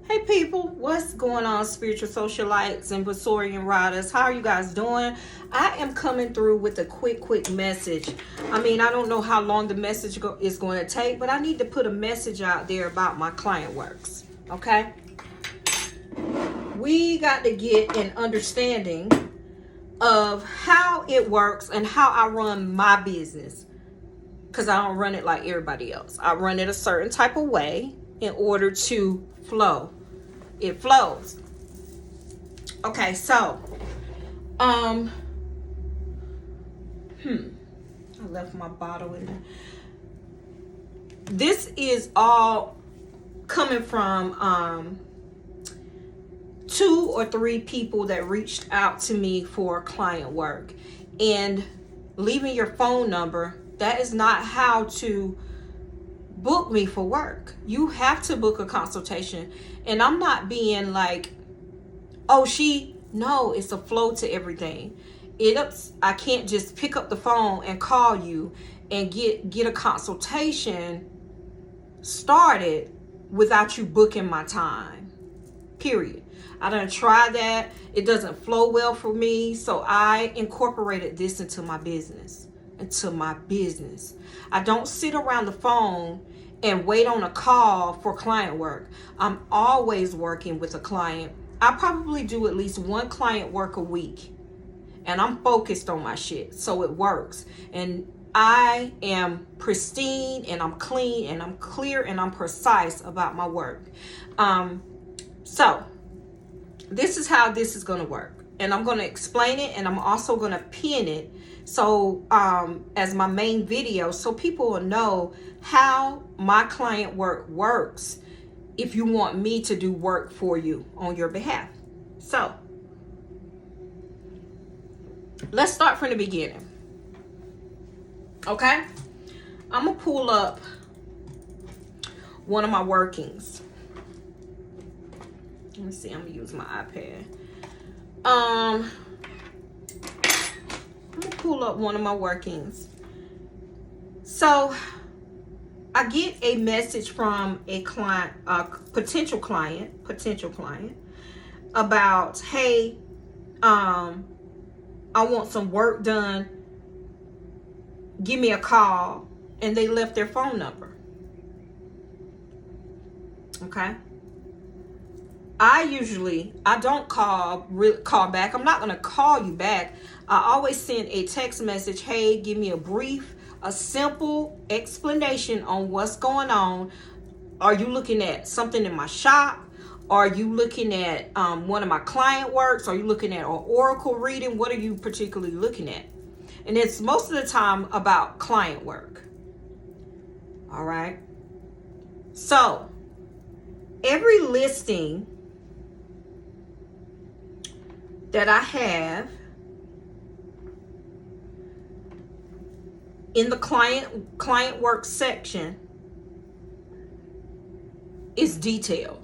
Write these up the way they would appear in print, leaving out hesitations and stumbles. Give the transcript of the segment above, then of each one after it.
Hey people, what's going on, spiritual socialites and Vasorian riders? How are you guys doing? I am coming through with a quick message. I don't know how long the message is going to take, but I need to put a message out there about my client works. Okay? We got to get an understanding of how it works and how I run my business. Because I don't run it like everybody else. I run it a certain type of way in order to flow. It flows. Okay, so I left my bottle in there. This is all coming from 2 or 3 people that reached out to me for client work, and leaving your phone number, that is not how to book me for work. You have to book a consultation. And I'm not being like, oh, no, it's a flow to everything. I can't just pick up the phone and call you and get a consultation started without you booking my time. Period. I done tried that. It doesn't flow well for me. So I incorporated this into my business. I don't sit around the phone and wait on a call for client work. I'm always working with a client. I probably do at least 1 client work a week. And I'm focused on my shit. So it works. And I am pristine and I'm clean and I'm clear and I'm precise about my work. So this is how this is going to work. And I'm going to explain it, and I'm also going to pin it so as my main video, so people will know how my client work works if you want me to do work for you on your behalf. So let's start from the beginning. Okay, I'm gonna pull up one of my workings. Let me see, I'm gonna use my iPad. I'm gonna pull up one of my workings. So I get a message from a client, potential client about, hey, I want some work done. Give me a call. And they left their phone number. Okay. I don't call back. I'm not going to call you back. I always send a text message. Hey, give me a simple explanation on what's going on. Are you looking at something in my shop? Are you looking at one of my client works? Are you looking at an oracle reading? What are you particularly looking at? And it's most of the time about client work. All right. So every listing that I have in the client work section is detailed.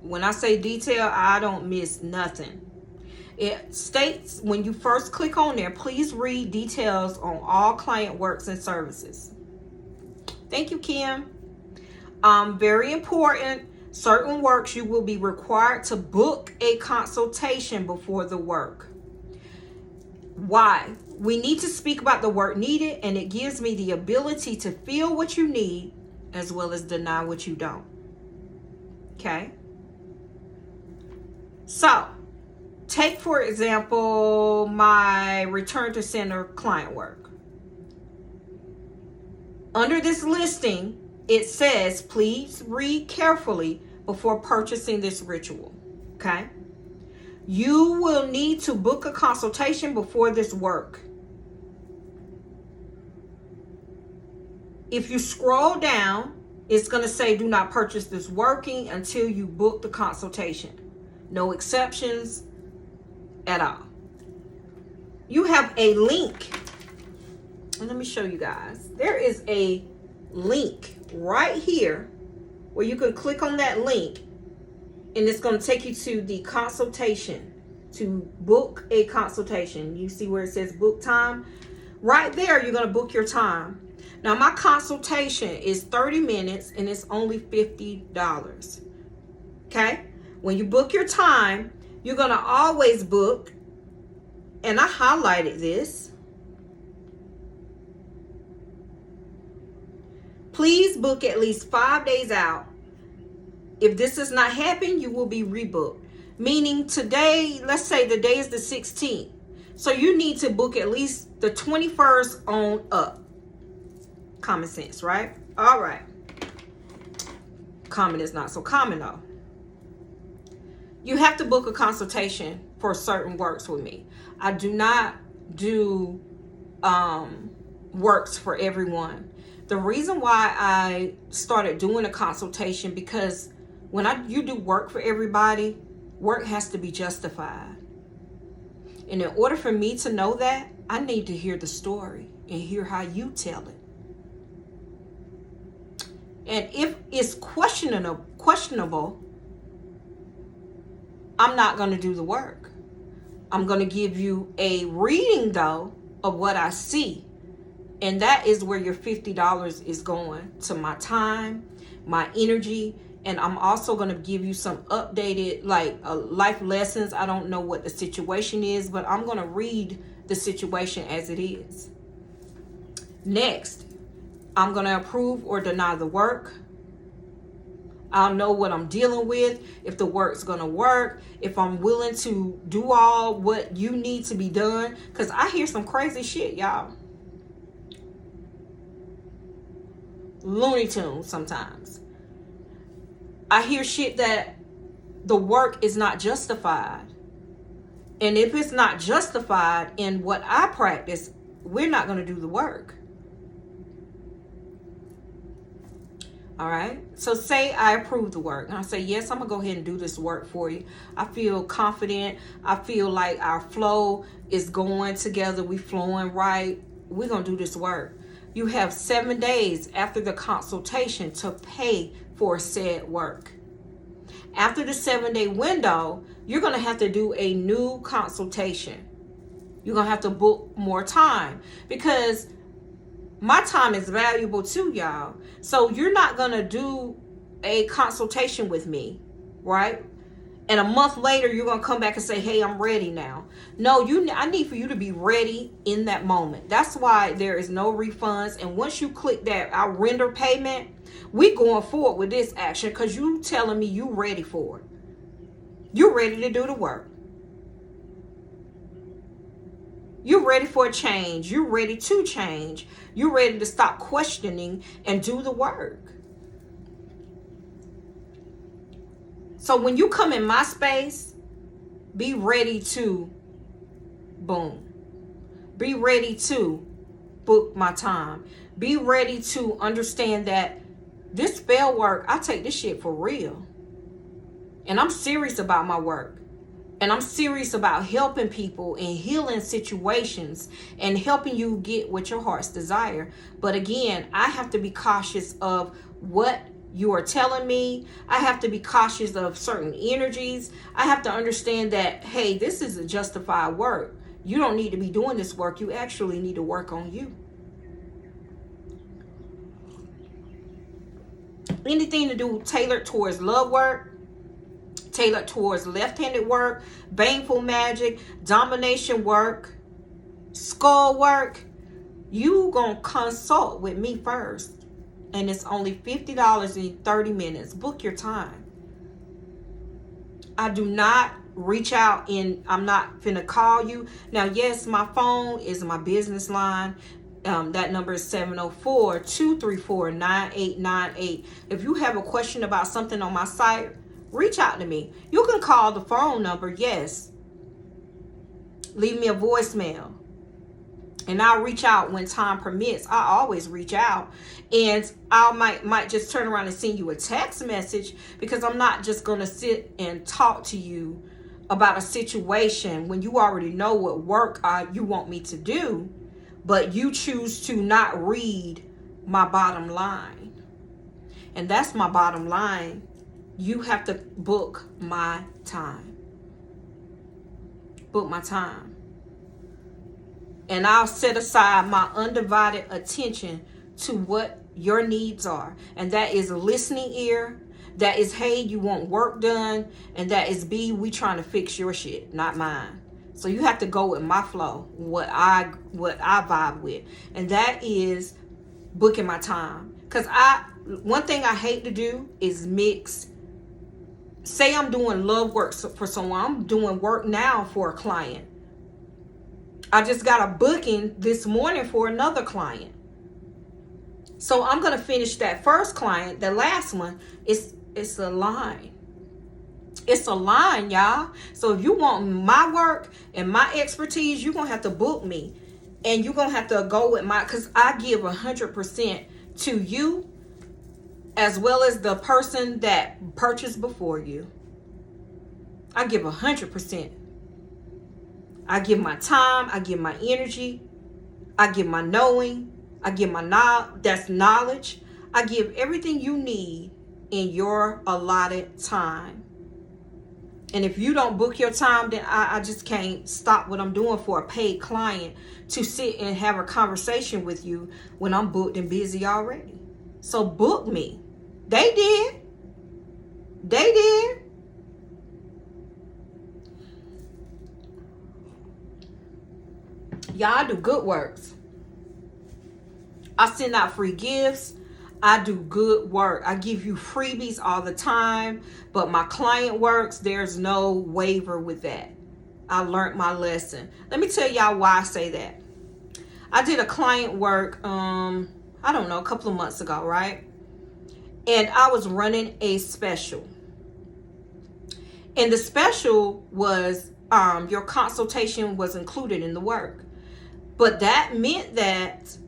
When I say detail, I don't miss nothing. It states when you first click on there, please read details on all client works and services. Thank you, Kim. Very important. Certain works you will be required to book a consultation before the work. Why? We need to speak about the work needed, and it gives me the ability to feel what you need as well as deny what you don't. Okay? So, take for example my return to sender client work. Under this listing, it says, please read carefully before purchasing this ritual. Okay? You will need to book a consultation before this work. If you scroll down, it's going to say, do not purchase this working until you book the consultation. No exceptions at all. You have a link. And let me show you guys. There is a link right here where you can click on that link, and it's going to take you to the consultation, to book a consultation. You see where it says book time? Right there, you're going to book your time. Now, my consultation is 30 minutes and it's only $50. Okay? When you book your time, you're going to always book, and I highlighted this. Please book at least 5 days out. If this does not happen, you will be rebooked. Meaning today, let's say the day is the 16th. So you need to book at least the 21st on up. Common sense, right? All right. Common is not so common though. You have to book a consultation for certain works with me. I do not do works for everyone. The reason why I started doing a consultation, because when you do work for everybody, work has to be justified. And in order for me to know that, I need to hear the story and hear how you tell it. And if it's questionable, I'm not going to do the work. I'm going to give you a reading, though, of what I see. And that is where your $50 is going, to my time, my energy. And I'm also going to give you some updated life lessons. I don't know what the situation is, but I'm going to read the situation as it is. Next, I'm going to approve or deny the work. I'll know what I'm dealing with, if the work's going to work, if I'm willing to do all what you need to be done. Because I hear some crazy shit, y'all. Looney Tunes sometimes. I hear shit that the work is not justified. And if it's not justified in what I practice, we're not going to do the work. All right. So say I approve the work. And I say, yes, I'm going to go ahead and do this work for you. I feel confident. I feel like our flow is going together. We flowing right. We're going to do this work. You have 7 days after the consultation to pay for said work. After the 7-day window, you're going to have to do a new consultation. You're going to have to book more time, because my time is valuable too, y'all. So you're not going to do a consultation with me, right? And a month later, you're going to come back and say, hey, I'm ready now. No, I need for you to be ready in that moment. That's why there is no refunds. And once you click that, I'll render payment, we going forward with this action, because you telling me you ready for it. You're ready to do the work. You're ready for a change. You're ready to change. You're ready to stop questioning and do the work. So when you come in my space, be ready to boom. Be ready to book my time. Be ready to understand that this spell work, I take this shit for real. And I'm serious about my work. And I'm serious about helping people and healing situations and helping you get what your heart's desire. But again, I have to be cautious of what you are telling me. I have to be cautious of certain energies. I have to understand that, hey, this is a justified work. You don't need to be doing this work. You actually need to work on you. Anything to do tailored towards love work, tailored towards left-handed work, baneful magic, domination work, skull work, you gonna consult with me first. And it's only $50 in 30 minutes. Book your time. I do not reach out and I'm not finna call you. Now, yes, my phone is my business line. That number is 704-234-9898. If you have a question about something on my site, reach out to me. You can call the phone number, yes. Leave me a voicemail. And I'll reach out when time permits. I always reach out. And I might just turn around and send you a text message, because I'm not just going to sit and talk to you about a situation when you already know what work you want me to do, but you choose to not read my bottom line. And that's my bottom line. You have to book my time. Book my time. And I'll set aside my undivided attention to what your needs are. And that is a listening ear. That is, hey, you want work done. And that is B, we trying to fix your shit, not mine. So you have to go with my flow, what I vibe with. And that is booking my time. Because one thing I hate to do is mix. Say I'm doing love work for someone. I'm doing work now for a client. I just got a booking this morning for another client. So I'm going to finish that first client, the last one. It's a line. It's a line, y'all. So if you want my work and my expertise, you're going to have to book me. And you're going to have to go with because I give 100% to you as well as the person that purchased before you. I give 100%. I give my time. I give my energy. I give my knowing. I give my knowledge. That's knowledge. I give everything you need in your allotted time. And if you don't book your time, then I just can't stop what I'm doing for a paid client to sit and have a conversation with you when I'm booked and busy already. So book me. They did. They did. Y'all do good works. I send out free gifts. I do good work. I give you freebies all the time. But my client works, there's no waiver with that. I learned my lesson. Let me tell y'all why I say that. I did a client work, I don't know, a couple of months ago, right? And I was running a special. And the special was your consultation was included in the work. But that meant that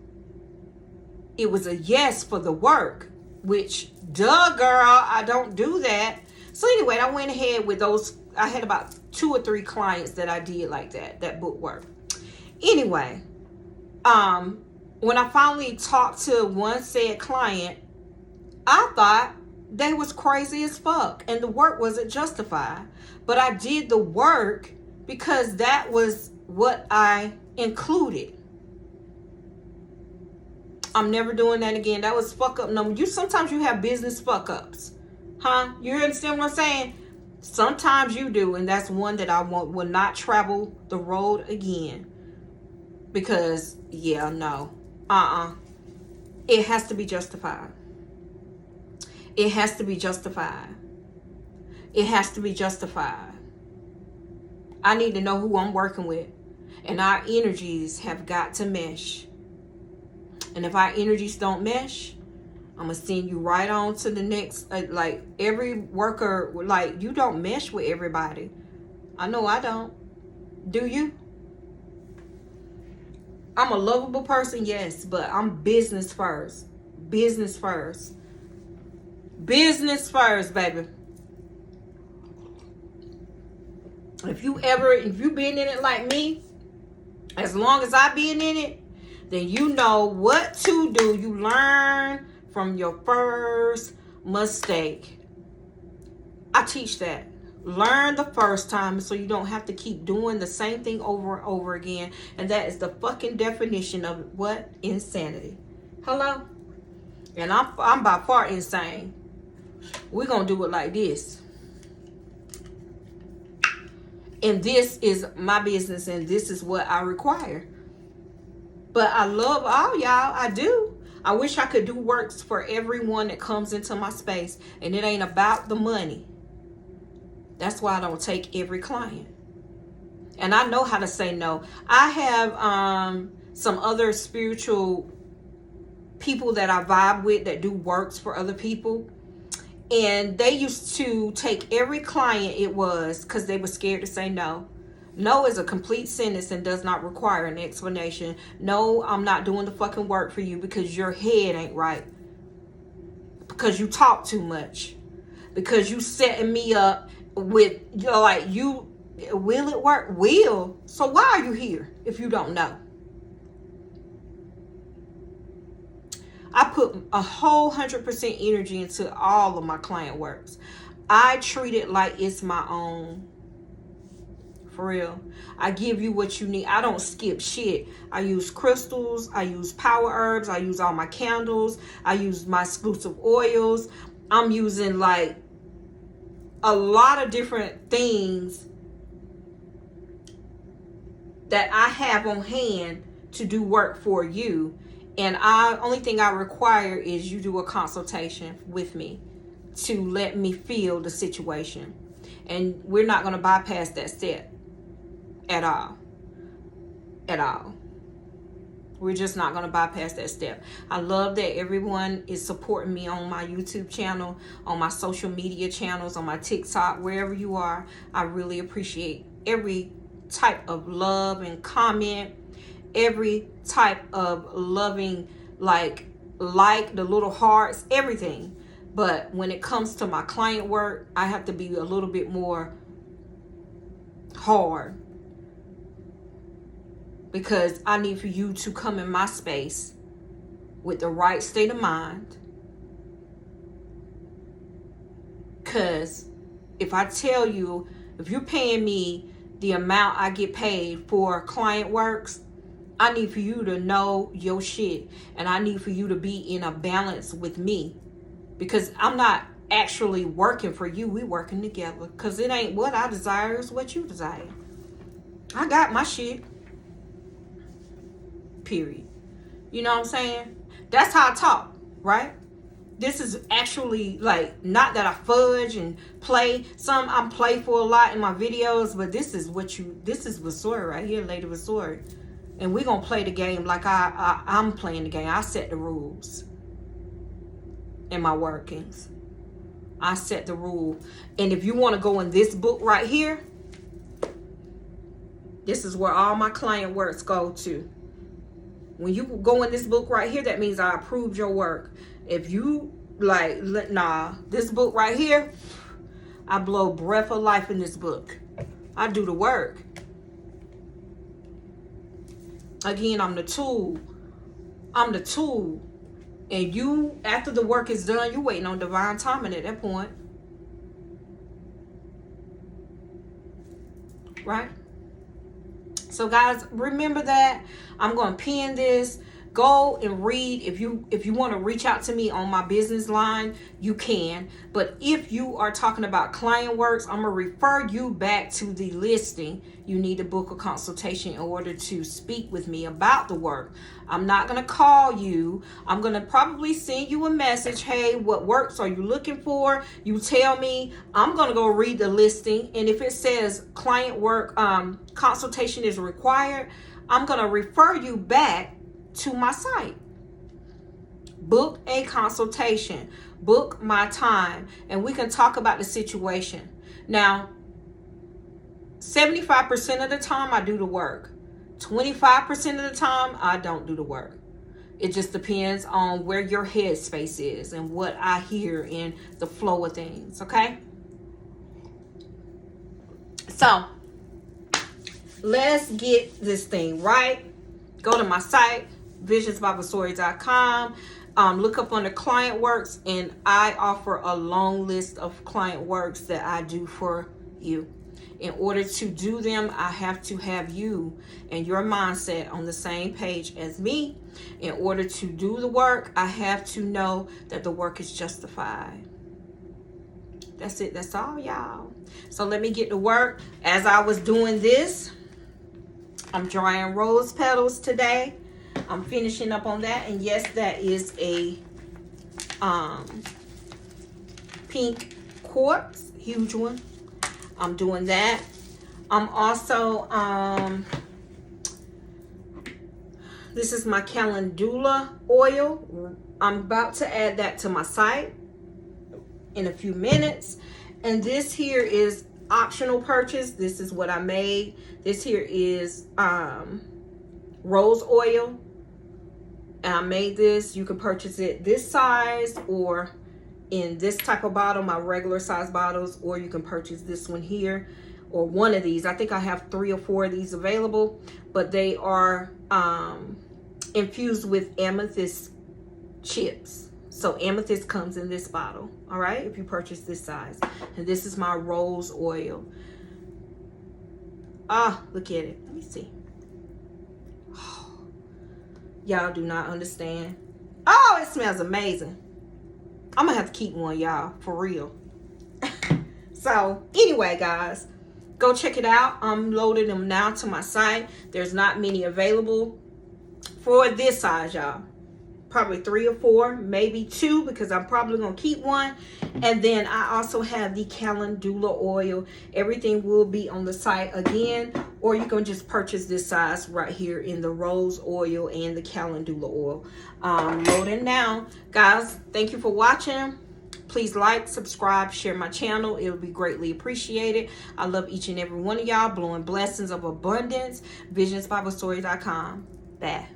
it was a yes for the work, which, duh, girl, I don't do that. So anyway, I went ahead with those. I had about 2 or 3 clients that I did like that book work. Anyway, when I finally talked to one said client, I thought they was crazy as fuck and the work wasn't justified. But I did the work because that was what I included. I'm never doing that again. That was fuck up number. Sometimes you have business fuck ups. Huh? You understand what I'm saying? Sometimes you do, and that's one that I will not travel the road again. Because, yeah, no. It has to be justified. It has to be justified. It has to be justified. I need to know who I'm working with. And our energies have got to mesh. And if our energies don't mesh, I'm going to send you right on to the next. Like every worker, like you don't mesh with everybody. I know I don't. Do you? I'm a lovable person, yes, but I'm business first. Business first. Business first, baby. If you've been in it like me, as long as I've been in it, then you know what to do. You learn from your first mistake. I teach that. Learn the first time so you don't have to keep doing the same thing over and over again. And that is the fucking definition of what? Insanity. Hello? And I'm by far insane. We're going to do it like this. And this is my business and this is what I require. But I love all y'all. I do. I wish I could do works for everyone that comes into my space. And it ain't about the money. That's why I don't take every client. And I know how to say no. I have some other spiritual people that I vibe with that do works for other people. And they used to take every client it was because they were scared to say no. No is a complete sentence and does not require an explanation. No, I'm not doing the fucking work for you because your head ain't right. Because you talk too much. Because you setting me up with, will it work? Will. So why are you here if you don't know? I put a whole 100% energy into all of my client works. I treat it like it's my own. For real. I give you what you need. I don't skip shit. I use crystals. I use power herbs. I use all my candles. I use my exclusive oils. I'm using like a lot of different things that I have on hand to do work for you. And only thing I require is you do a consultation with me to let me feel the situation. And we're not going to bypass that step at all. At all. We're just not going to bypass that step. I love that everyone is supporting me on my YouTube channel, on my social media channels, on my TikTok, wherever you are. I really appreciate every type of love and comment, every type of loving, like the little hearts, everything. But when it comes to my client work, I have to be a little bit more hard, because I need for you to come in my space with the right state of mind. Because if I tell you, if you're paying me the amount I get paid for client works, I need for you to know your shit. And I need for you to be in a balance with me. Because I'm not actually working for you. We working together. Because it ain't what I desire, it's what you desire. I got my shit. Period. You know what I'm saying? That's how I talk, right? This is actually like, not that I fudge and play. I'm playful a lot in my videos, but this is Vasori right here, Lady Vasori. And we're gonna play the game like I'm playing the game. I set the rules in my workings. I set the rule. And if you want to go in this book right here, this is where all my client works go to. When you go in this book right here, that means I approved your work. If you like, nah, this book right here, I blow breath of life in this book. I do the work. Again, I'm the tool. I'm the tool. And you, after the work is done, you waiting on divine timing at that point. Right? So guys, remember that. I'm going to pin this. Go and read. If you want to reach out to me on my business line, you can. But if you are talking about client works, I'm going to refer you back to the listing. You need to book a consultation in order to speak with me about the work. I'm not going to call you. I'm going to probably send you a message. Hey, what works are you looking for? You tell me. I'm going to go read the listing. And if it says client work consultation is required, I'm going to refer you back to my site. Book a consultation. Book my time. And we can talk about the situation. Now, 75% of the time I do the work. 25% of the time I don't do the work. It just depends on where your headspace is and what I hear in the flow of things. Okay? So, let's get this thing right. Go to my site, visionsbyvasori.com. Look up under client works, and I offer a long list of client works that I do for you. In order to do them, I have to have you and your mindset on the same page as me. In order to do the work, I have to know that the work is justified. That's it. That's all, y'all. So let me get to work. As I was doing this, I'm drying rose petals today. I'm finishing up on that. And yes, that is a pink quartz, huge one. I'm doing that. I'm also, this is my calendula oil. I'm about to add that to my site in a few minutes. And this here is optional purchase. This is what I made. This here is rose oil. And I made this. You can purchase it this size or in this type of bottle, my regular size bottles, or you can purchase this one here or one of these. I think I have 3 or 4 of these available, but they are infused with amethyst chips. So amethyst comes in this bottle, all right, if you purchase this size. And this is my rose oil. Ah, look at it. Let me see. Oh, y'all do not understand. Oh, it smells amazing. I'm gonna have to keep one, y'all, for real. So anyway, guys, go check it out. I'm loading them now to my site. There's not many available for this size, y'all. Probably 3 or 4, maybe 2, because I'm probably gonna keep one. And then I also have the calendula oil. Everything will be on the site again, or you can just purchase this size right here in the rose oil and the calendula oil. Loading now, guys. Thank you for watching. Please like, subscribe, share my channel. It would be greatly appreciated. I love each and every one of y'all. Blowing blessings of abundance. VisionsBibleStory.com. Bye.